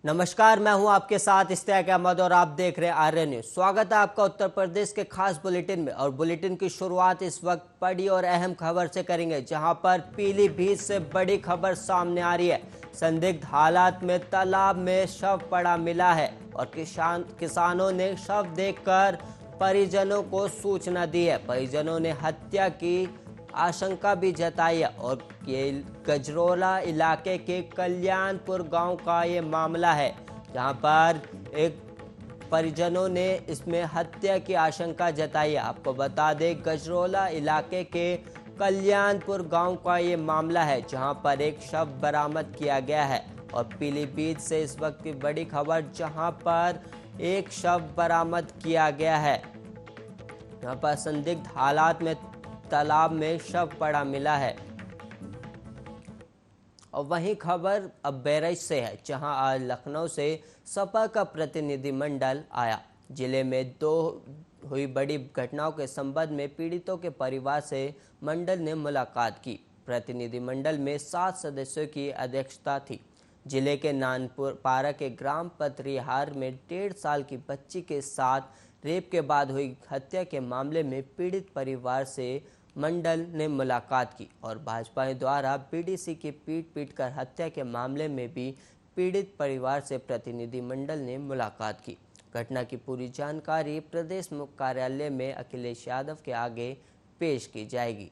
नमस्कार, मैं हूं आपके साथ इश्तियाक अहमद और आप देख रहे हैं आर्य न्यूज। स्वागत है आपका उत्तर प्रदेश के खास बुलेटिन में। और बुलेटिन की शुरुआत इस वक्त बड़ी और अहम खबर से करेंगे, जहां पर पीलीभीत से बड़ी खबर सामने आ रही है। संदिग्ध हालात में तालाब में शव पड़ा मिला है और किसानों ने शव देखकर परिजनों को सूचना दी है। परिजनों ने हत्या की आशंका भी जताई है। और ये गजरोला इलाके के कल्याणपुर गांव का ये मामला है, जहां पर एक परिजनों ने इसमें हत्या की आशंका जताई है। आपको बता दें, गजरोला इलाके के कल्याणपुर गांव का ये मामला है, जहां पर एक शव बरामद किया गया है। और पीलीभीत से इस वक्त की बड़ी खबर, जहां पर एक शव बरामद किया गया है। यहाँ पर संदिग्ध हालात में तालाब में शव पड़ा मिला है। और वहीं खबर अब बहराइच से है, जहां आज लखनऊ से सपा का प्रतिनिधिमंडल आया। जिले में दो हुई बड़ी घटनाओं के संबंध में पीड़ितों के परिवार से मंडल ने मुलाकात की। प्रतिनिधिमंडल में 7 सदस्यों की अध्यक्षता थी। जिले के नानपुर पारा के ग्राम पत्रिहार में 1.5 साल की बच्ची के साथ रेप के बाद हुई हत्या के मामले में पीड़ित परिवार से मंडल ने मुलाकात की। और भाजपा द्वारा बीडीसी की पीट कर हत्या के मामले में भी पीड़ित परिवार से प्रतिनिधिमंडल ने मुलाकात की। घटना की पूरी जानकारी प्रदेश मुख्य कार्यालय में अखिलेश यादव के आगे पेश की जाएगी।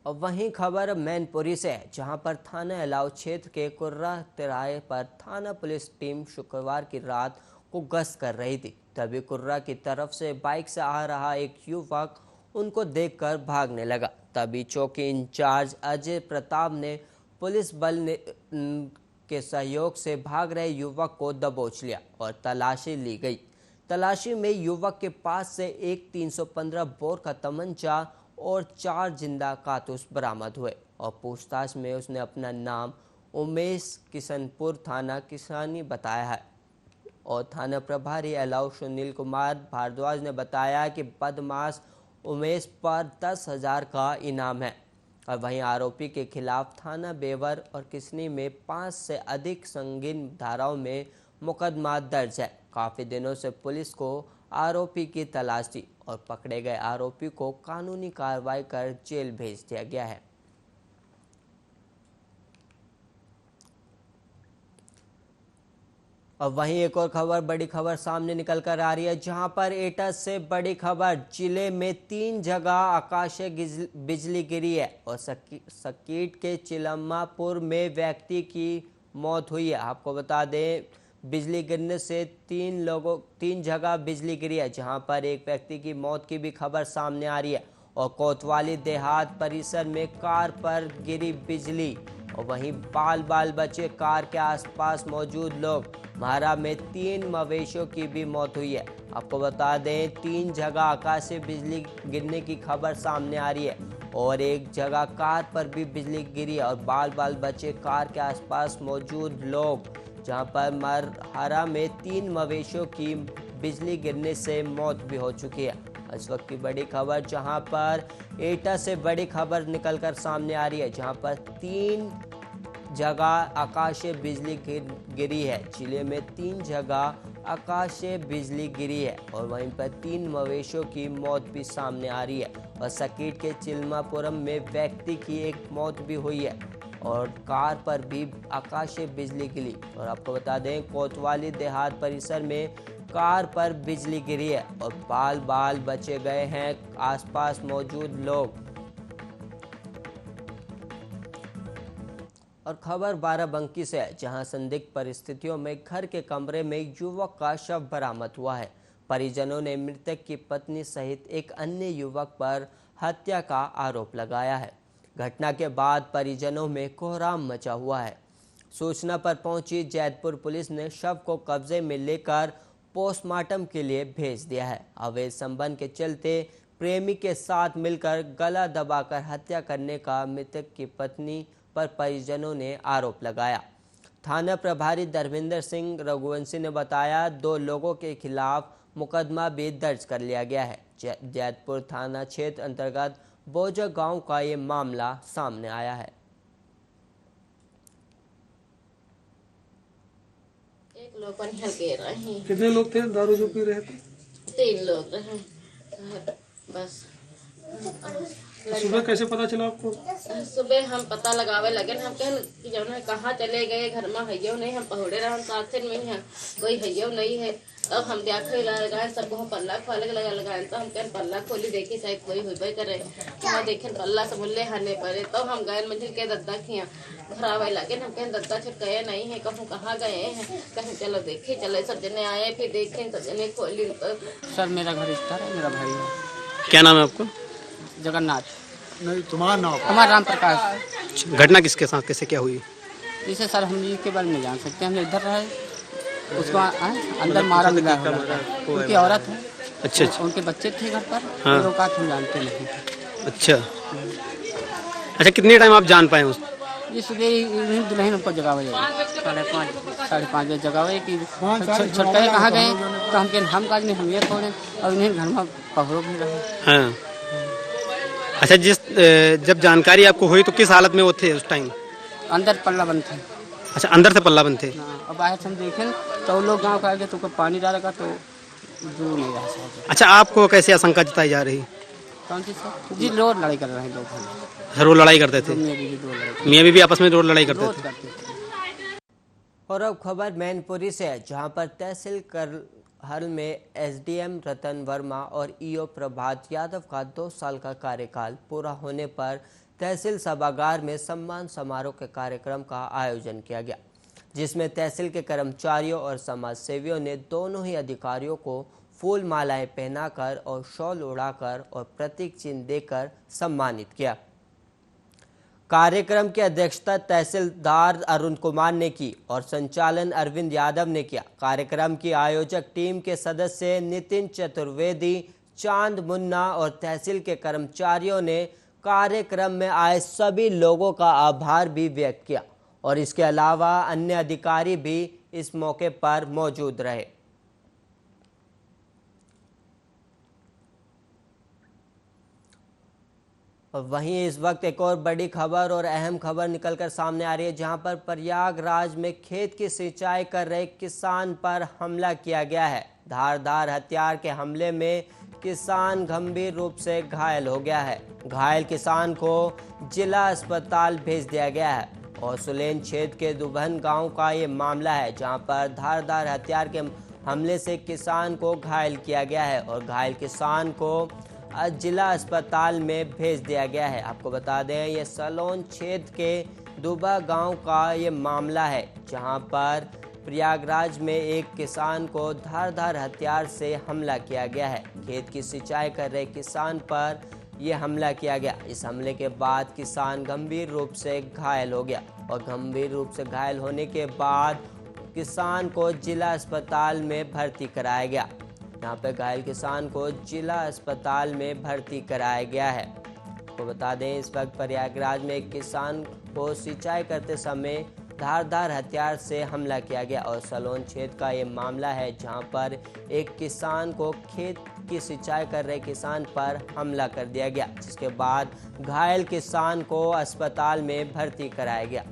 और वहीं खबर मैनपुरी से है, जहां पर थाना अलाव क्षेत्र के कुर्रा तिराहे पर थाना पुलिस टीम शुक्रवार की रात को गश्त कर रही थी। तभी कुर्रा की तरफ से बाइक से आ रहा एक युवक उनको देखकर भागने लगा। तभी चौकी इंचार्ज अजय प्रताप ने पुलिस बल के सहयोग से भाग रहे युवक को दबोच लिया और तलाशी ली गई। तलाशी में युवक के पास से एक 315 बोर का तमंचा और 4 जिंदा कारतूस बरामद हुए। और पूछताछ में उसने अपना नाम उमेश किशनपुर थाना किसानी बताया है। और थाना प्रभारी अलाव सुनील कुमार भारद्वाज ने बताया कि बदमाश उमेश पर 10,000 का इनाम है। और वहीं आरोपी के खिलाफ थाना बेवर और किसनी में 5 से अधिक संगीन धाराओं में मुकदमा दर्ज है। काफ़ी दिनों से पुलिस को आरोपी की तलाश थी और पकड़े गए आरोपी को कानूनी कार्रवाई कर जेल भेज दिया गया है। और वहीं एक और खबर, बड़ी खबर सामने निकल कर आ रही है, जहां पर एटा से बड़ी खबर। जिले में 3 जगह आकाशीय बिजली गिरी है और सकीट के चिलम्मापुर में व्यक्ति की मौत हुई है। आपको बता दें, बिजली गिरने से 3 जगह बिजली गिरी है, जहां पर एक व्यक्ति की मौत की भी खबर सामने आ रही है। और कोतवाली देहात परिसर में कार पर गिरी बिजली और वहीं बाल बचे कार के आसपास मौजूद लोग। महारा में 3 मवेशियों की भी मौत हुई है। आपको बता दें, 3 जगह आकाशीय बिजली गिरने की खबर सामने आ रही है और एक जगह कार पर भी बिजली गिरी और बाल बचे कार के आसपास मौजूद लोग, जहां पर महारा में 3 मवेशियों की बिजली गिरने से मौत भी हो चुकी है। इस वक्त की बड़ी खबर, जहां पर एटा से बड़ी खबर निकलकर सामने आ रही है, जहां पर 3 जगह आकाशीय बिजली गिरी है। जिले में 3 जगह आकाशीय बिजली गिरी है और वहीं पर 3 मवेशियों की मौत भी सामने आ रही है। और सकीट के चिलमापुरम में व्यक्ति की एक मौत भी हुई है और कार पर भी आकाशीय बिजली गिरी। और आपको बता दें, कोतवाली देहात परिसर में कार पर बिजली गिरी है और बाल बचे गए हैं आसपास मौजूद लोग। और खबर बाराबंकी से है, जहां संदिग्ध परिस्थितियों में घर के कमरे में युवक का शव बरामद हुआ है। परिजनों ने मृतक की पत्नी सहित एक अन्य युवक पर हत्या का आरोप लगाया है। घटना के बाद परिजनों में कोहराम मचा हुआ है। सूचना पर पहुंची जैतपुर पुलिस ने शव को कब्जे में लेकर पोस्टमार्टम के लिए भेज दिया है। अवैध संबंध के चलते प्रेमी के साथ मिलकर गला दबाकर हत्या करने का मृतक की पत्नी पर परिजनों ने आरोप लगाया। थाना प्रभारी धर्मेंद्र सिंह रघुवंशी ने बताया, 2 लोगों के खिलाफ मुकदमा भी दर्ज कर लिया गया है। जैतपुर थाना क्षेत्र अंतर्गत बोजा गांव का ये मामला सामने आया है। एक लोग पानी हल के रहे। कितने लोग थे दारू जो पी रहे थे? 3 लोग रहे बस। सुबह कैसे पता चला आपको? सुबह हम पता लगावे लगे, हम कह कि जो है कहाँ चले गए, घर में हइयो नहीं, हम पहुड़े रहे, हम साथ में ही हैं, कोई हइयो नहीं है। तब हम देखे लगाए सबको, हम पल्ला खोल के लगाए, तो हम कह पल्ला खोली देखी शायद कोई हुई करे, वहाँ देखे पल्ला से मुल्ले हने पड़े। तो हम गए मंजिल के दद्दा खिया घर आवे लगे, हम कहें दद्दा छुट गए नहीं है, कहूँ कहाँ गए हैं, कहीं चलो देखे, चले सब जने आए, फिर देखे सब जने खोली। तो सर मेरा घर इस तरह है, मेरा भाई है। क्या नाम है आपको? जगन्नाथ। नहीं, तुम्हारा नाम? हमारा राम प्रकाश। घटना किसके साथ कैसे क्या हुई? इसे सर हम जी के बारे में जान सकते हैं, हम इधर रहे, उसको अंदर मारा मिला है, उनकी औरत है। अच्छा अच्छा। उनके बच्चे थे घर पर। हाँ। औकात हम जानते नहीं। अच्छा अच्छा, कितने टाइम आप जान पाए उस? ये सुबह दुल्हन हमको जगावे 5:30 बजे जगावे कि छोटका कहाँ गए, तो हम कहें हम काज नहीं, हम ये खोले, और इन्हें घर में पकड़ो भी रहे। हाँ। अच्छा, जब जानकारी आपको हुई तो किस हालत में वो थे उस टाइम? अंदर पल्ला बंद थे। अच्छा, अंदर से पल्ला बंद थे। अब बाहर से हम देखें तो लोग गाँव का तो पानी डालेगा तो दूर नहीं रह सकते। अच्छा, आपको कैसे आशंका जताई जा रही? कौन सी सर? जी रोड लड़ाई कर रहे हैं लोग। सर वो लड़ाई करते थे? मियाँ बीवी आपस में रोड लड़ाई करते थे। और अब खबर मैनपुरी से है, जहां पर तहसील करहल में एसडीएम रतन वर्मा और ईओ प्रभात यादव का 2 साल का कार्यकाल पूरा होने पर तहसील सभागार में सम्मान समारोह के कार्यक्रम का आयोजन किया गया, जिसमें तहसील के कर्मचारियों और समाज सेवियों ने दोनों ही अधिकारियों को फूल मालाएं पहनाकर और शॉल उड़ाकर और प्रतीक चिन्ह देकर सम्मानित किया। कार्यक्रम की अध्यक्षता तहसीलदार अरुण कुमार ने की और संचालन अरविंद यादव ने किया। कार्यक्रम की आयोजक टीम के सदस्य नितिन चतुर्वेदी, चांद मुन्ना और तहसील के कर्मचारियों ने कार्यक्रम में आए सभी लोगों का आभार भी व्यक्त किया और इसके अलावा अन्य अधिकारी भी इस मौके पर मौजूद रहे। और वहीं इस वक्त एक और बड़ी खबर और अहम खबर निकलकर सामने आ रही है, जहां पर प्रयागराज में खेत की सिंचाई कर रहे किसान पर हमला किया गया है। धारदार हथियार के हमले में किसान गंभीर रूप से घायल हो गया है। घायल किसान को जिला अस्पताल भेज दिया गया है और सुलेन क्षेत्र के दुबहन गांव का ये मामला है, जहां पर धारदार हथियार के हमले से किसान को घायल किया गया है और घायल किसान को जिला अस्पताल में भेज दिया गया है। आपको बता दें, ये सलोन क्षेत्र के दुबा गांव का ये मामला है, जहां पर प्रयागराज में एक किसान को धारदार हथियार से हमला किया गया है। खेत की सिंचाई कर रहे किसान पर यह हमला किया गया। इस हमले के बाद किसान गंभीर रूप से घायल हो गया और गंभीर रूप से घायल होने के बाद किसान को जिला अस्पताल में भर्ती कराया गया। यहाँ पे घायल किसान को जिला अस्पताल में भर्ती कराया गया है। आपको बता दें, इस वक्त प्रयागराज में एक किसान को सिंचाई करते समय धारदार हथियार से हमला किया गया और सलोन क्षेत्र का ये मामला है, जहां पर एक किसान को खेत की सिंचाई कर रहे किसान पर हमला कर दिया गया, जिसके बाद घायल किसान को अस्पताल में भर्ती कराया गया।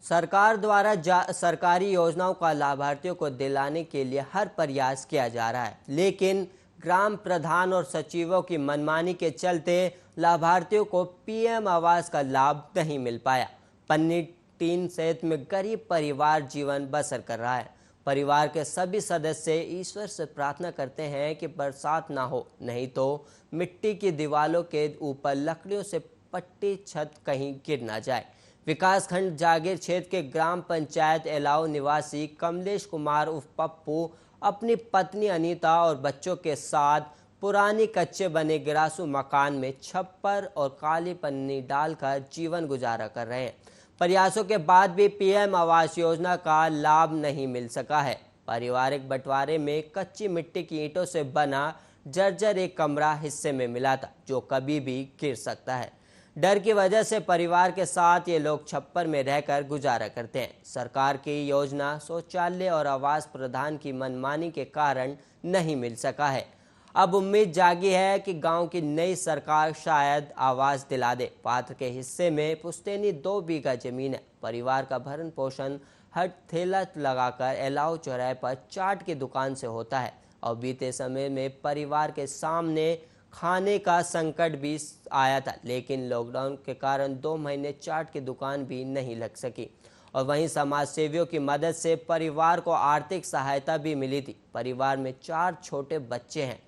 सरकार द्वारा सरकारी योजनाओं का लाभार्थियों को दिलाने के लिए हर प्रयास किया जा रहा है, लेकिन ग्राम प्रधान और सचिवों की मनमानी के चलते लाभार्थियों को पीएम आवास का लाभ नहीं मिल पाया। पन्नी टीन क्षेत्र में गरीब परिवार जीवन बसर कर रहा है। परिवार के सभी सदस्य ईश्वर से प्रार्थना करते हैं कि बरसात ना हो, नहीं तो मिट्टी की दीवारों के ऊपर लकड़ियों से पट्टी छत कहीं गिर ना जाए। विकासखंड जागीर क्षेत्र के ग्राम पंचायत एलाव निवासी कमलेश कुमार उर्फ पप्पू अपनी पत्नी अनीता और बच्चों के साथ पुरानी कच्चे बने गिरासू मकान में छप्पर और काली पन्नी डालकर जीवन गुजारा कर रहे हैं। प्रयासों के बाद भी पीएम आवास योजना का लाभ नहीं मिल सका है। पारिवारिक बंटवारे में कच्ची मिट्टी की ईंटों से बना जर्जर एक कमरा हिस्से में मिला था, जो कभी भी गिर सकता है। डर की वजह से परिवार के साथ ये लोग छप्पर में रहकर गुजारा करते हैं। सरकार की योजना शौचालय और आवास प्रदान की मनमानी के कारण नहीं मिल सका है। अब उम्मीद जागी है कि गांव की नई सरकार शायद आवाज दिला दे। पात्र के हिस्से में पुश्तैनी 2 बीघा जमीन है। परिवार का भरण पोषण हट ठेला लगाकर एलाव चौराहे पर चाट की दुकान से होता है और बीते समय में परिवार के सामने खाने का संकट भी आया था, लेकिन लॉकडाउन के कारण 2 महीने चाट की दुकान भी नहीं लग सकी। और वहीं समाज सेवियों की मदद से परिवार को आर्थिक सहायता भी मिली थी। परिवार में 4 छोटे बच्चे हैं।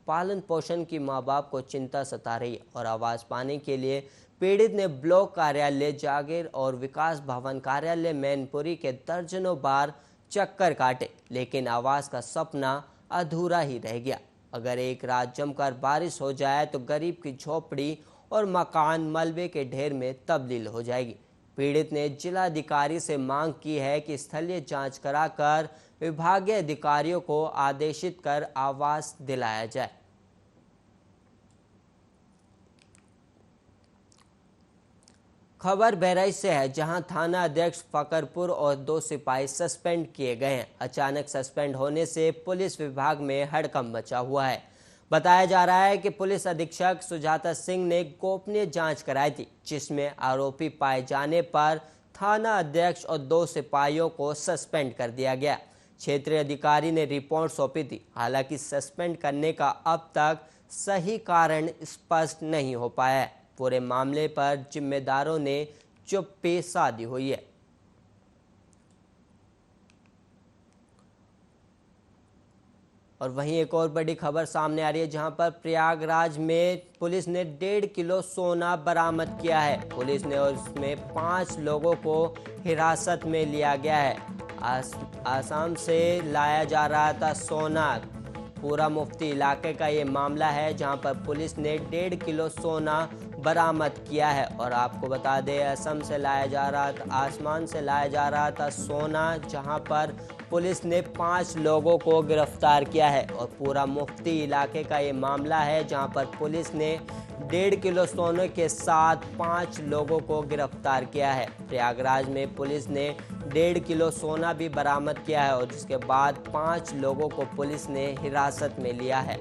पालन पोषण की माँ बाप को चिंता सता रही है और आवाज़ पाने के लिए पीड़ित ने ब्लॉक कार्यालय जागीर और विकास भवन कार्यालय मैनपुरी के दर्जनों बार चक्कर काटे, लेकिन आवास का सपना अधूरा ही रह गया। अगर एक रात जमकर बारिश हो जाए तो गरीब की झोपड़ी और मकान मलबे के ढेर में तब्दील हो जाएगी। पीड़ित ने जिलाधिकारी से मांग की है कि स्थलीय जांच कराकर विभागीय अधिकारियों को आदेशित कर आवास दिलाया जाए। खबर बहराइच से है, जहां थाना अध्यक्ष फकरपुर और 2 सिपाही सस्पेंड किए गए हैं। अचानक सस्पेंड होने से पुलिस विभाग में हड़कंप मचा हुआ है। बताया जा रहा है कि पुलिस अधीक्षक सुजाता सिंह ने गोपनीय जांच कराई थी, जिसमें आरोपी पाए जाने पर थाना अध्यक्ष और 2 सिपाहियों को सस्पेंड कर दिया गया। क्षेत्रीय अधिकारी ने रिपोर्ट सौंपी थी। हालांकि सस्पेंड करने का अब तक सही कारण स्पष्ट नहीं हो पाया है। पूरे मामले पर जिम्मेदारों ने चुप्पी साधी हुई है। और वहीं एक और बड़ी खबर सामने आ रही है, जहां पर प्रयागराज में पुलिस ने 1.5 किलो सोना बरामद किया है। पुलिस ने और उसमें 5 लोगों को हिरासत में लिया गया है। आसाम से लाया जा रहा था सोना। पूरा मुफ्ती इलाके का ये मामला है, जहां पर पुलिस ने 1.5 किलो सोना बरामद किया है। और आपको बता दें, असम से लाया जा रहा था, आसमान से लाया जा रहा था सोना, जहां पर पुलिस ने 5 लोगों को गिरफ्तार किया है। और पूरा मुफ्ती इलाके का ये मामला है, जहां पर पुलिस ने 1.5 किलो सोने के साथ 5 लोगों को गिरफ्तार किया है। प्रयागराज में पुलिस ने 1.5 किलो सोना भी बरामद किया है और जिसके बाद 5 लोगों को पुलिस ने हिरासत में लिया है।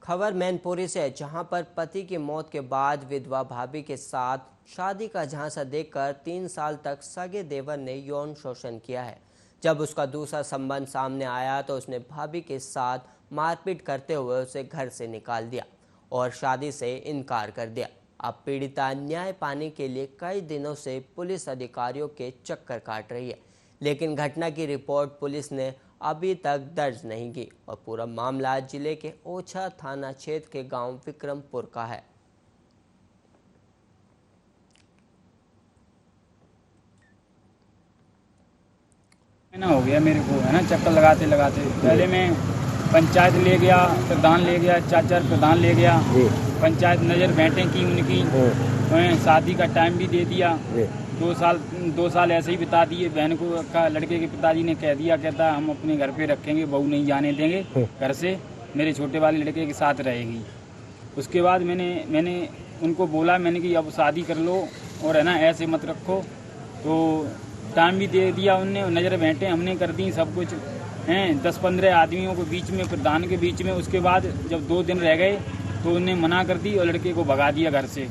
खबर मैनपुरी से है, जहां पर पति की मौत के बाद विधवा भाभी के साथ शादी का झांसा देकर 3 साल तक सगे देवर ने यौन शोषण किया है। जब उसका दूसरा संबंध सामने आया तो उसने भाभी के साथ मारपीट करते हुए उसे घर से निकाल दिया और शादी से इनकार कर दिया। अब पीड़िता न्याय पाने के लिए कई दिनों से पुलिस अधिकारियों के चक्कर काट रही है, लेकिन घटना की रिपोर्ट पुलिस ने अभी तक दर्ज नहीं की। और पूरा मामला जिले के ओछा थाना क्षेत्र के गांव विक्रमपुर का है। ना हो गया मेरे को, है ना, चक्कर लगाते लगाते। पहले मैं पंचायत ले गया, प्रधान ले गया, 4 प्रधान ले गया, पंचायत नज़र बैठे की उनकी, तो शादी का टाइम भी दे दिया। 2 साल ऐसे ही बिता दिए। बहन को का लड़के के पिताजी ने कह दिया, कहता हम अपने घर पे रखेंगे, बहू नहीं जाने देंगे घर से, मेरे छोटे वाले लड़के के साथ रहेगी। उसके बाद मैंने उनको बोला, मैंने कि अब शादी कर लो और है ना ऐसे मत रखो। तो टाइम भी दे दिया उनने, नज़र बैठे हमने कर दी सब कुछ हैं, 10-15 आदमियों के बीच में, प्रधान के बीच में। उसके बाद जब 2 दिन रह गए तो उन्हें मना कर दी और लड़के को भगा दिया घर से।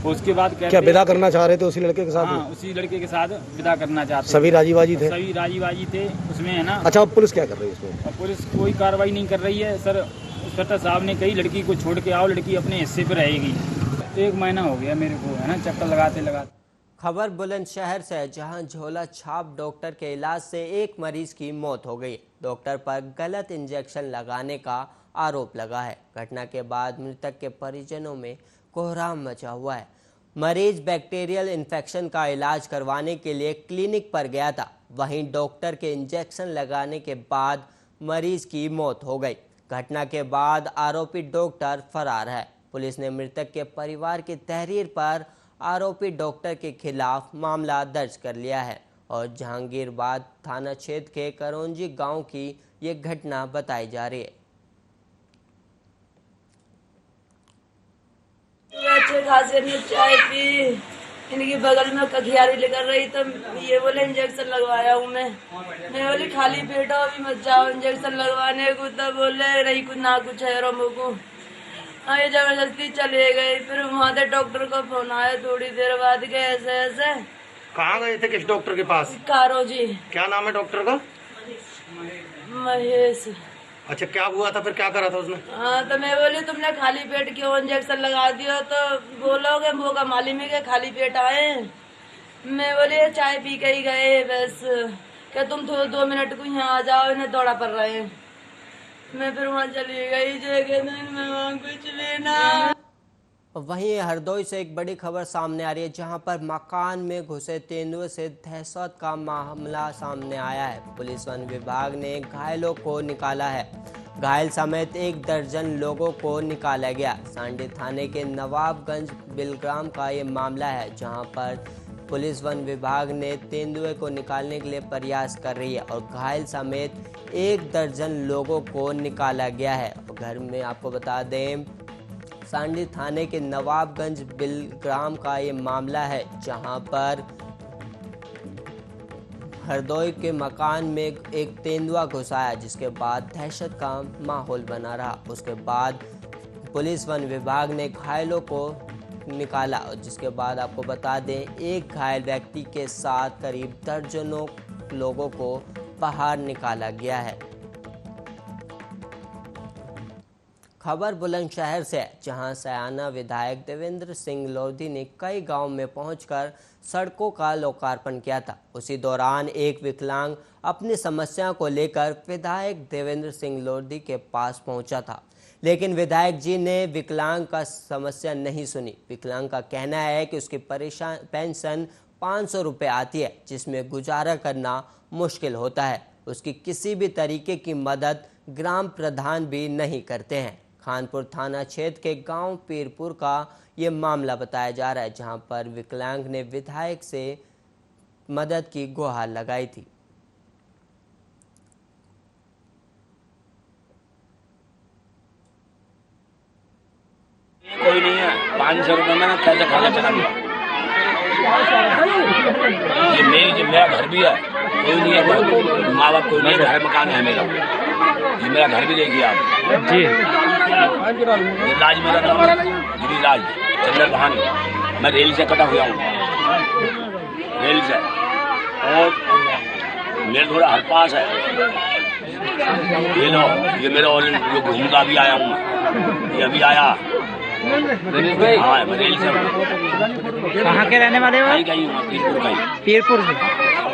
उसके बाद क्या विदा करना चाह रहे थे उसी लड़के के साथ? हाँ, उसी लड़के के साथ विदा करना चाहते। सभी राजीबाजी थे? सभी राजीबाजी थे उसमें, है ना। अच्छा, अब पुलिस क्या कर रही है इसमें? और पुलिस कोई कार्रवाई नहीं कर रही है सर। इंस्पेक्टर साहब ने कही लड़की को छोड़ के आओ, लड़की अपने हिस्से पर रहेगी। 1 महीना हो गया मेरे को, है ना, चक्कर लगाते लगाते। खबर बुलंदशहर से है, जहां झोला छाप डॉक्टर के इलाज से एक मरीज की मौत हो गई। डॉक्टर पर गलत इंजेक्शन लगाने का आरोप लगा है। घटना के बाद मृतक के परिजनों में कोहराम मचा हुआ है। मरीज बैक्टीरियल इन्फेक्शन का इलाज करवाने के लिए क्लिनिक पर गया था, वहीं डॉक्टर के इंजेक्शन लगाने के बाद मरीज की मौत हो गई। घटना के बाद आरोपी डॉक्टर फरार है। पुलिस ने मृतक के परिवार की तहरीर पर आरोपी डॉक्टर के खिलाफ मामला दर्ज कर लिया है। और जहांगीरबाद थाना क्षेत्र के करौंजी गांव की ये घटना बताई जा रही है। खांसी ने चाय पी, इनकी बगल में कखियारी लेकर रही तो ये बोले इंजेक्शन लगवाया हूँ मैं बोली खाली पेट हो अभी मत जाओ इंजेक्शन लगवाने को, तो बोले रही कुछ ना कुछ है रोमो को। ये जबरदस्ती चले गए। फिर वहाँ से डॉक्टर का फोन आया थोड़ी देर बाद के ऐसे ऐसे। कहाँ गए थे, किस डॉक्टर के पास? कारो जी। क्या नाम है डॉक्टर का? महेश। अच्छा, क्या हुआ था फिर, क्या करा था उसने? हाँ तो मैं बोली तुमने खाली पेट क्यों इंजेक्शन लगा दियो, तो बोलोगे वो का मालूम है कि खाली पेट आए। मैं बोली चाय पी के ही गए बस, क्या तुम थोड़ा 2 मिनट को यहाँ आ जाओ, इन्हें दौड़ा पड़ रहे हैं। मैं फिर वहाँ चली गई, मैं वहाँ कुछ भी ना। वहीं हरदोई से एक बड़ी खबर सामने आ रही है, जहां पर मकान में घुसे तेंदुए से दहशत का मामला सामने आया है। पुलिस वन विभाग ने घायलों को निकाला है। घायल समेत 1 दर्जन लोगों को निकाला गया। सांडी थाने के नवाबगंज बिलग्राम का ये मामला है, जहां पर पुलिस वन विभाग ने तेंदुए को निकालने के लिए प्रयास कर रही है और घायल समेत 1 दर्जन लोगों को निकाला गया है। घर में आपको बता दें, सांडी थाने के नवाबगंज बिलग्राम का ये मामला है, जहां पर हरदोई के मकान में एक तेंदुआ घुस आया, जिसके बाद दहशत का माहौल बना रहा। उसके बाद पुलिस वन विभाग ने घायलों को निकाला और जिसके बाद आपको बता दें, एक घायल व्यक्ति के साथ करीब दर्जनों लोगों को बाहर निकाला गया है। खबर बुलंदशहर से है, जहां सयाना विधायक देवेंद्र सिंह लोधी ने कई गांव में पहुंचकर सड़कों का लोकार्पण किया था। उसी दौरान एक विकलांग अपनी समस्या को लेकर विधायक देवेंद्र सिंह लोधी के पास पहुंचा था, लेकिन विधायक जी ने विकलांग का समस्या नहीं सुनी। विकलांग का कहना है कि उसकी पेंशन 500 रुपये आती है, जिसमें गुजारा करना मुश्किल होता है। उसकी किसी भी तरीके की मदद ग्राम प्रधान भी नहीं करते हैं। खानपुर थाना क्षेत्र के गांव पीरपुर का ये मामला बताया जा रहा है, जहां पर विकलांग ने विधायक से मदद की गुहार लगाई थी। कोई नहीं है, 500 रुपये में कैसे खाना चला गया। ये मेरा घर भी है, कोई नहीं है, माँ बाप कोई नहीं, घर मकान है मेरा, ये मेरा घर भी देखिए आप जी। राज मेरा नाम है, गिरिराज चंद्र बहानी। मैं रेल से कटा हुआ हूँ, रेल से, और मेरे थोड़ा हर पास है। ये लो, ये मेरा और जो घूमता भी आया हूँ, ये अभी आया। हाँ, मैं रेल से। कहाँ के रहने वाले हो? कहीं हूँ, पीरपुर का ही। पीरपुर से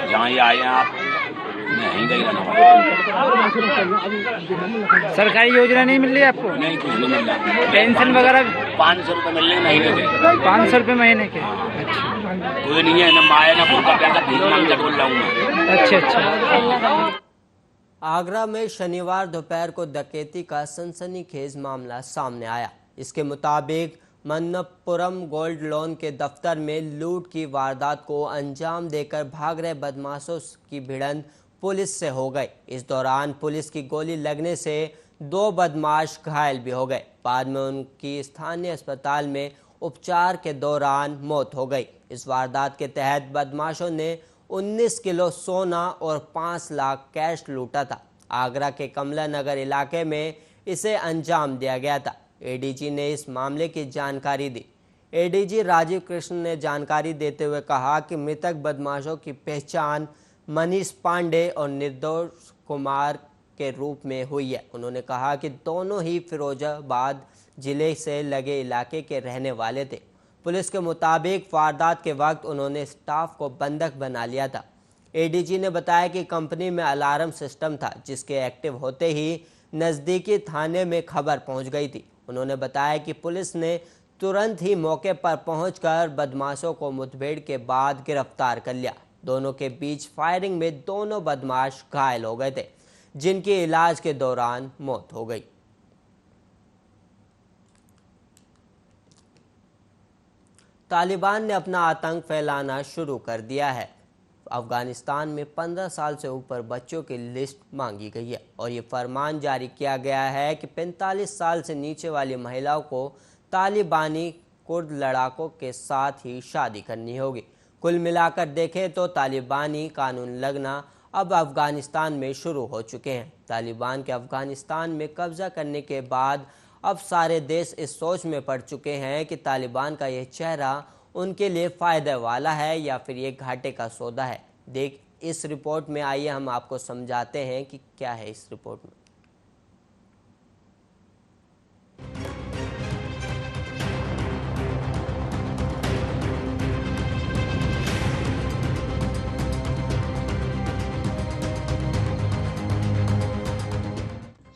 जहाँ ये आए हैं आप, नहीं गई रहना। सरकारी योजना नहीं मिल रही आपको? नहीं, कुछ नहीं मिल रहा। पेंशन वगैरह 500 रुपये मिल रहे महीने के। 500 रुपये महीने के? अच्छा, कोई नहीं है, ना माया ना भूखा प्यासा, भीख मांग के बोल रहा हूँ मैं। अच्छा। आगरा में शनिवार दोपहर को डकैती का सनसनीखेज मामला सामने आया। इसके मुताबिक मन्नपुरम गोल्ड लोन के दफ्तर में लूट की वारदात को अंजाम देकर भाग रहे बदमाशों की भिड़ंत पुलिस से हो गई। इस दौरान पुलिस की गोली लगने से 2 बदमाश घायल भी हो गए। बाद में उनकी स्थानीय अस्पताल में उपचार के दौरान मौत हो गई। इस वारदात के तहत बदमाशों ने 19 किलो सोना और 5 लाख कैश लूटा था। आगरा के कमला नगर इलाके में इसे अंजाम दिया गया था। एडीजी ने इस मामले की जानकारी दी। एडीजी राजीव कृष्ण ने जानकारी देते हुए कहा कि मृतक बदमाशों की पहचान मनीष पांडे और निर्दोष कुमार के रूप में हुई है। उन्होंने कहा कि दोनों ही फिरोजाबाद जिले से लगे इलाके के रहने वाले थे। पुलिस के मुताबिक वारदात के वक्त उन्होंने स्टाफ को बंधक बना लिया था। एडीजी ने बताया कि कंपनी में अलार्म सिस्टम था, जिसके एक्टिव होते ही नज़दीकी थाने में खबर पहुंच गई थी। उन्होंने बताया कि पुलिस ने तुरंत ही मौके पर पहुंचकर बदमाशों को मुठभेड़ के बाद गिरफ्तार कर लिया। दोनों के बीच फायरिंग में दोनों बदमाश घायल हो गए थे, जिनकी इलाज के दौरान मौत हो गई। तालिबान ने अपना आतंक फैलाना शुरू कर दिया है। अफगानिस्तान में 15 साल से ऊपर बच्चों की लिस्ट मांगी गई है और ये फरमान जारी किया गया है कि 45 साल से नीचे वाली महिलाओं को तालिबानी कुर्द लड़ाकों के साथ ही शादी करनी होगी। कुल मिलाकर देखें तो तालिबानी कानून लगना अब अफगानिस्तान में शुरू हो चुके हैं। तालिबान के अफगानिस्तान में कब्जा करने के बाद अब सारे देश इस सोच में पड़ चुके हैं कि तालिबान का यह चेहरा उनके लिए फ़ायदे वाला है या फिर ये घाटे का सौदा है। देख इस रिपोर्ट में आइए हम आपको समझाते हैं कि क्या है इस रिपोर्ट में।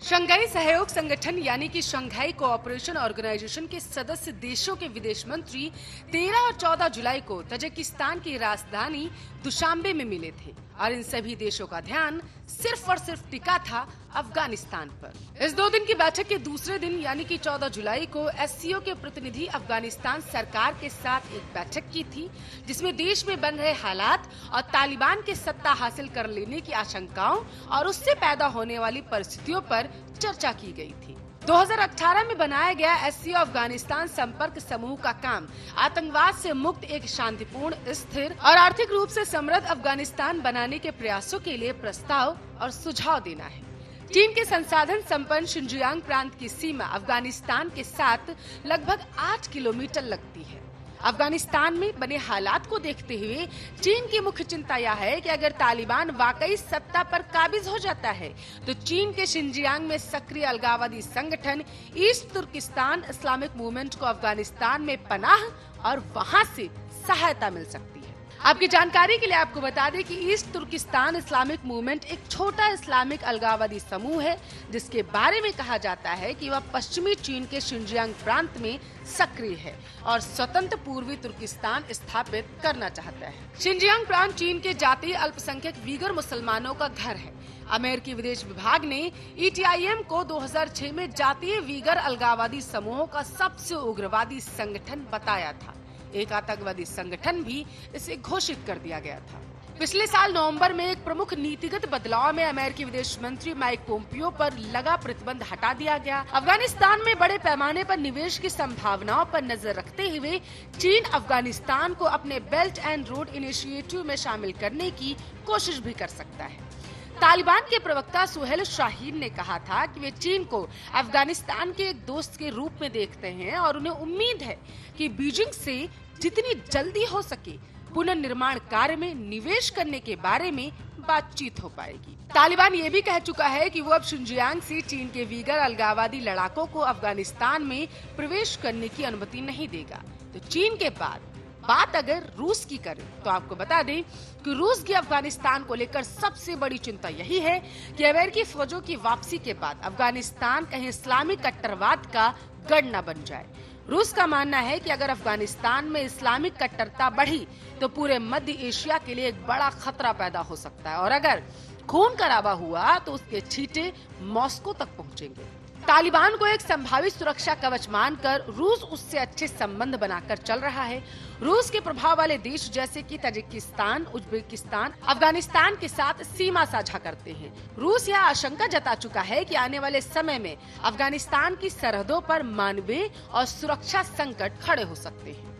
शंघाई सहयोग संगठन यानी कि शंघाई कोऑपरेशन ऑर्गेनाइजेशन के सदस्य देशों के विदेश मंत्री 13 और 14 जुलाई को तजाकिस्तान की राजधानी दुशांबे में मिले थे और इन सभी देशों का ध्यान सिर्फ और सिर्फ टिका था अफगानिस्तान पर। इस 2 दिन की बैठक के दूसरे दिन यानी कि 14 जुलाई को एससीओ के प्रतिनिधि अफगानिस्तान सरकार के साथ एक बैठक की थी, जिसमें देश में बन रहे हालात और तालिबान के सत्ता हासिल कर लेने की आशंकाओं और उससे पैदा होने वाली परिस्थितियों पर चर्चा की गई थी। 2018 में बनाया गया एससीओ अफगानिस्तान संपर्क समूह का काम आतंकवाद से मुक्त एक शांतिपूर्ण, स्थिर और आर्थिक रूप से समृद्ध अफगानिस्तान बनाने के प्रयासों के लिए प्रस्ताव और सुझाव देना है। चीन के संसाधन संपन्न शिनजियांग प्रांत की सीमा अफगानिस्तान के साथ लगभग 8 किलोमीटर लगती है। अफगानिस्तान में बने हालात को देखते हुए चीन की मुख्य चिंता यह है कि अगर तालिबान वाकई सत्ता पर काबिज हो जाता है तो चीन के शिनजियांग में सक्रिय अलगाववादी संगठन ईस्ट तुर्किस्तान इस्लामिक मूवमेंट को अफगानिस्तान में पनाह और वहां से सहायता मिल सकती है। आपकी जानकारी के लिए आपको बता दें कि ईस्ट तुर्किस्तान इस्लामिक मूवमेंट एक छोटा इस्लामिक अलगाववादी समूह है, जिसके बारे में कहा जाता है कि वह पश्चिमी चीन के शिनजियांग प्रांत में सक्रिय है और स्वतंत्र पूर्वी तुर्किस्तान स्थापित करना चाहता है। शिनजियांग प्रांत चीन के जातीय अल्पसंख्यक वीगर मुसलमानों का घर है। अमेरिकी विदेश विभाग ने ETIM को 2006 में जातीय वीगर अलगाववादी समूहों का सबसे उग्रवादी संगठन बताया था। एक आतंकवादी संगठन भी इसे घोषित कर दिया गया था। पिछले साल नवंबर में एक प्रमुख नीतिगत बदलाव में अमेरिकी विदेश मंत्री माइक पोम्पियो पर लगा प्रतिबंध हटा दिया गया। अफगानिस्तान में बड़े पैमाने पर निवेश की संभावनाओं पर नजर रखते हुए चीन अफगानिस्तान को अपने बेल्ट एंड रोड इनिशिएटिव में शामिल करने की कोशिश भी कर सकता है। तालिबान के प्रवक्ता सुहेल शाहीन ने कहा था कि वे चीन को अफगानिस्तान के एक दोस्त के रूप में देखते हैं और उन्हें उम्मीद है कि बीजिंग से जितनी जल्दी हो सके पुनर्निर्माण कार्य में निवेश करने के बारे में बातचीत हो पाएगी। तालिबान ये भी कह चुका है कि वो अब शिनजियांग से चीन के वीगर अलगाववादी लड़ाकों को अफगानिस्तान में प्रवेश करने की अनुमति नहीं देगा। तो चीन के बाद बात अगर रूस की करें तो आपको बता दें कि रूस की अफगानिस्तान को लेकर सबसे बड़ी चिंता यही है कि अमेरिकी फौजों की वापसी के बाद अफगानिस्तान कहीं इस्लामी कट्टरवाद का गढ़ न बन जाए। रूस का मानना है कि अगर अफगानिस्तान में इस्लामिक कट्टरता बढ़ी तो पूरे मध्य एशिया के लिए एक बड़ा खतरा पैदा हो सकता है और अगर खून खराबा हुआ तो उसके छींटे मॉस्को तक पहुंचेंगे। तालिबान को एक संभावित सुरक्षा कवच मानकर रूस उससे अच्छे संबंध बनाकर चल रहा है। रूस के प्रभाव वाले देश जैसे कि तजिकिस्तान, उज्बेकिस्तान, अफगानिस्तान के साथ सीमा साझा करते हैं। रूस यह आशंका जता चुका है कि आने वाले समय में अफगानिस्तान की सरहदों पर मानवीय और सुरक्षा संकट खड़े हो सकते हैं।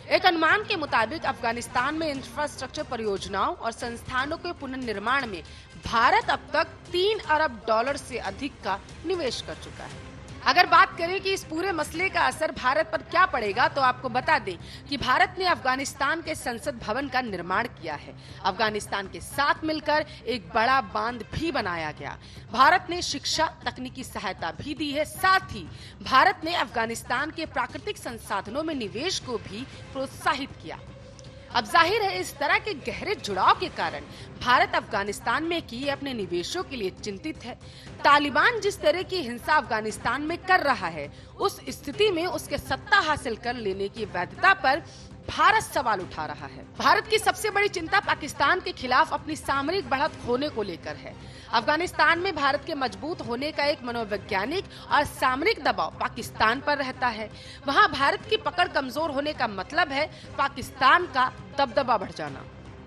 एक अनुमान के मुताबिक अफगानिस्तान में इंफ्रास्ट्रक्चर परियोजनाओं और संस्थानों के पुनर्निर्माण में भारत अब तक $3 अरब से अधिक का निवेश कर चुका है। अगर बात करें कि इस पूरे मसले का असर भारत पर क्या पड़ेगा तो आपको बता दें कि भारत ने अफगानिस्तान के संसद भवन का निर्माण किया है। अफगानिस्तान के साथ मिलकर एक बड़ा बांध भी बनाया गया। भारत ने शिक्षा, तकनीकी सहायता भी दी है। साथ ही भारत ने अफगानिस्तान के प्राकृतिक संसाधनों में निवेश को भी प्रोत्साहित किया। अब जाहिर है इस तरह के गहरे जुड़ाव के कारण भारत अफगानिस्तान में किए अपने निवेशों के लिए चिंतित है। तालिबान जिस तरह की हिंसा अफगानिस्तान में कर रहा है, उस स्थिति में उसके सत्ता हासिल कर लेने की वैधता पर भारत सवाल उठा रहा है। भारत की सबसे बड़ी चिंता पाकिस्तान के खिलाफ अपनी सामरिक बढ़त होने को लेकर है। अफगानिस्तान में भारत के मजबूत होने का एक मनोवैज्ञानिक और सामरिक दबाव पाकिस्तान पर रहता है। वहां भारत की पकड़ कमजोर होने का मतलब है पाकिस्तान का दबदबा बढ़ जाना।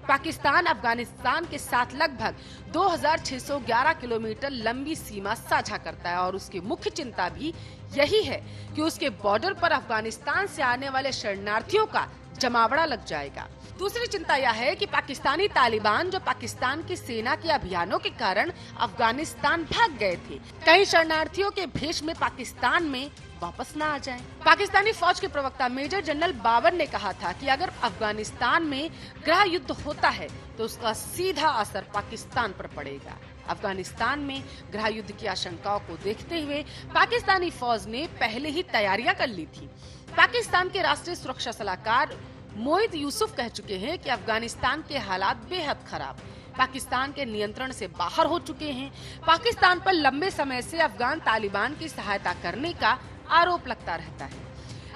पाकिस्तान अफगानिस्तान के साथ लगभग 2611 किलोमीटर लंबी सीमा साझा करता है और उसकी मुख्य चिंता भी यही है कि उसके बॉर्डर पर अफगानिस्तान से आने वाले शरणार्थियों का जमावड़ा लग जाएगा। दूसरी चिंता यह है कि पाकिस्तानी तालिबान जो पाकिस्तान की सेना के अभियानों के कारण अफगानिस्तान भाग गए थे, कई शरणार्थियों के भेष में पाकिस्तान में वापस न आ जाएं। पाकिस्तानी फौज के प्रवक्ता मेजर जनरल बाबर ने कहा था कि अगर अफगानिस्तान में गृह युद्ध होता है तो उसका सीधा असर पाकिस्तान पर पड़ेगा। अफगानिस्तान में गृह युद्ध की आशंकाओं को देखते हुए पाकिस्तानी फौज ने पहले ही तैयारियां कर ली थी। पाकिस्तान के राष्ट्रीय सुरक्षा सलाहकार मोहित यूसुफ कह चुके हैं कि अफगानिस्तान के हालात बेहद खराब पाकिस्तान के नियंत्रण से बाहर हो चुके हैं। पाकिस्तान पर लंबे समय से अफगान तालिबान की सहायता करने का आरोप लगता रहता है।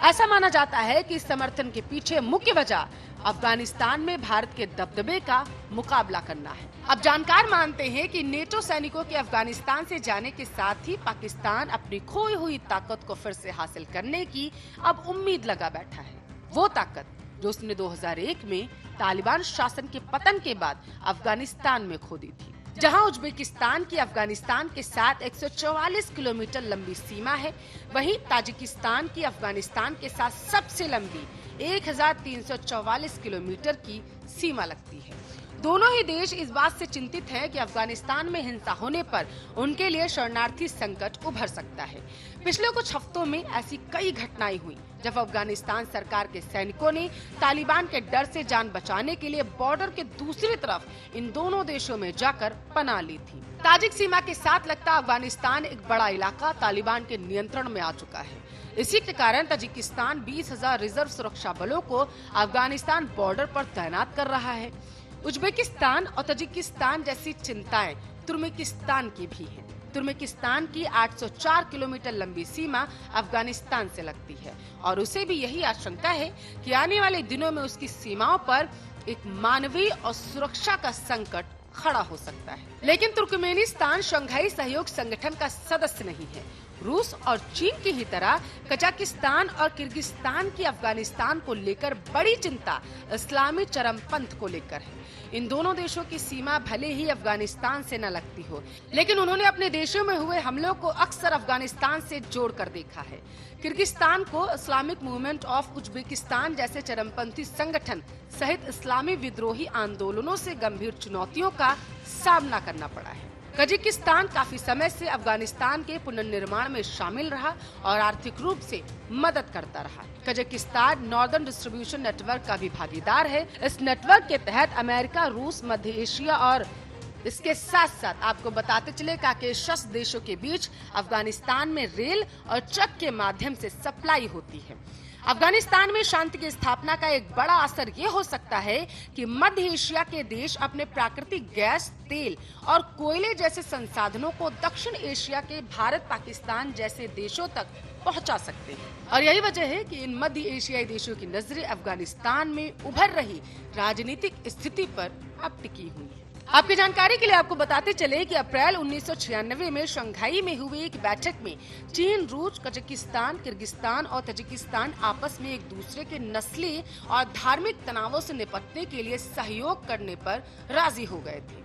ऐसा माना जाता है कि इस समर्थन के पीछे मुख्य वजह अफगानिस्तान में भारत के दबदबे का मुकाबला करना है। अब जानकार मानते हैं कि नेटो सैनिकों के अफगानिस्तान से जाने के साथ ही पाकिस्तान अपनी खोई हुई ताकत को फिर से हासिल करने की अब उम्मीद लगा बैठा है। वो ताकत जो उसने 2001 में तालिबान शासन के पतन के बाद अफगानिस्तान में खो दी थी। जहां उज्बेकिस्तान की अफगानिस्तान के साथ 144 किलोमीटर लंबी सीमा है, वहीं ताजिकिस्तान की अफगानिस्तान के साथ सबसे लंबी 1344 किलोमीटर की सीमा लगती है। दोनों ही देश इस बात से चिंतित हैं कि अफगानिस्तान में हिंसा होने पर उनके लिए शरणार्थी संकट उभर सकता है। पिछले कुछ हफ्तों में ऐसी कई घटनाएं हुई जब अफगानिस्तान सरकार के सैनिकों ने तालिबान के डर से जान बचाने के लिए बॉर्डर के दूसरी तरफ इन दोनों देशों में जाकर पनाह ली थी। ताजिक सीमा के साथ लगता अफगानिस्तान एक बड़ा इलाका तालिबान के नियंत्रण में आ चुका है। इसी के कारण ताजिकिस्तान 20,000 रिजर्व सुरक्षा बलों को अफगानिस्तान बॉर्डर पर तैनात कर रहा है। उज्बेकिस्तान और ताजिकिस्तान जैसी चिंताएं तुर्कमेनिस्तान की भी हैं। तुर्कमेनिस्तान की 804 किलोमीटर लंबी सीमा अफगानिस्तान से लगती है और उसे भी यही आशंका है कि आने वाले दिनों में उसकी सीमाओं पर एक मानवीय और सुरक्षा का संकट खड़ा हो सकता है। लेकिन तुर्कमेनिस्तान शंघाई सहयोग संगठन का सदस्य नहीं है। रूस और चीन की ही तरह कजाकिस्तान और किर्गिस्तान की अफगानिस्तान को लेकर बड़ी चिंता इस्लामी चरमपंथ को लेकर है। इन दोनों देशों की सीमा भले ही अफगानिस्तान से न लगती हो, लेकिन उन्होंने अपने देशों में हुए हमलों को अक्सर अफगानिस्तान से जोड़कर देखा है। किर्गिस्तान को इस्लामिक मूवमेंट ऑफ उज्बेकिस्तान जैसे चरमपंथी संगठन सहित इस्लामी विद्रोही आंदोलनों से गंभीर चुनौतियों का सामना करना पड़ा है। कजाकिस्तान काफी समय से अफगानिस्तान के पुनर्निर्माण में शामिल रहा और आर्थिक रूप से मदद करता रहा। कजाकिस्तान नॉर्दर्न डिस्ट्रीब्यूशन नेटवर्क का भी भागीदार है। इस नेटवर्क के तहत अमेरिका, रूस, मध्य एशिया और इसके साथ साथ आपको बताते चले कि 6 देशों के बीच अफगानिस्तान में रेल और ट्रक के माध्यम से सप्लाई होती है। अफगानिस्तान में शांति की स्थापना का एक बड़ा असर ये हो सकता है कि मध्य एशिया के देश अपने प्राकृतिक गैस, तेल और कोयले जैसे संसाधनों को दक्षिण एशिया के भारत, पाकिस्तान जैसे देशों तक पहुंचा सकते हैं। और यही वजह है कि इन मध्य एशियाई देशों की नजरें अफगानिस्तान में उभर रही राजनीतिक स्थिति पर अब टिकी हुई है। आपकी जानकारी के लिए आपको बताते चले कि अप्रैल 1996 में शंघाई में हुई एक बैठक में चीन, रूस, कजाकिस्तान, किर्गिस्तान और ताजिकिस्तान आपस में एक दूसरे के नस्ली और धार्मिक तनावों से निपटने के लिए सहयोग करने पर राजी हो गए थे।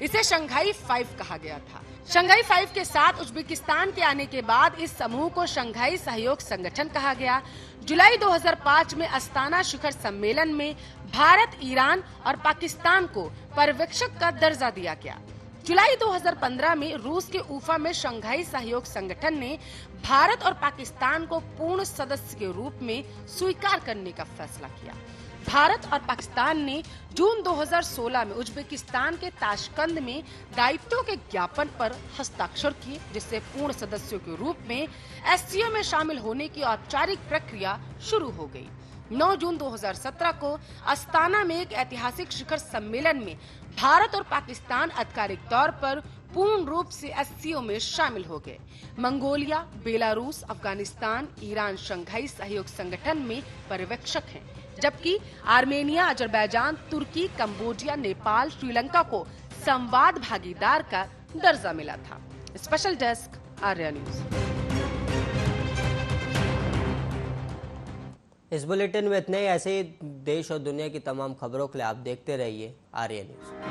इसे शंघाई 5 कहा गया था। शंघाई 5 के साथ उज्बेकिस्तान के आने के बाद इस समूह को शंघाई सहयोग संगठन कहा गया। जुलाई 2005 में अस्ताना शिखर सम्मेलन में भारत, ईरान और पाकिस्तान को पर्यवेक्षक का दर्जा दिया गया। जुलाई 2015 में रूस के उफा में शंघाई सहयोग संगठन ने भारत और पाकिस्तान को पूर्ण सदस्य के रूप में स्वीकार करने का फैसला किया। भारत और पाकिस्तान ने जून 2016 में उज्बेकिस्तान के ताशकंद में दायित्वों के ज्ञापन पर हस्ताक्षर किए, जिससे पूर्ण सदस्यों के रूप में एससीओ में शामिल होने की औपचारिक प्रक्रिया शुरू हो गई। 9 जून 2017 को अस्ताना में एक ऐतिहासिक शिखर सम्मेलन में भारत और पाकिस्तान आधिकारिक तौर पर पूर्ण रूप से एससीओ में शामिल हो गए। Mongolia, Belarus, Afghanistan, Iran Shanghai सहयोग संगठन में पर्यवेक्षक हैं, जबकि आर्मेनिया, अजरबैजान, तुर्की, कंबोडिया, नेपाल, श्रीलंका को संवाद भागीदार का दर्जा मिला था। Special desk, Arya news. इस बुलेटिन में इतने ही। ऐसे ही देश और दुनिया की तमाम खबरों के लिए आप देखते रहिए आर्या न्यूज़।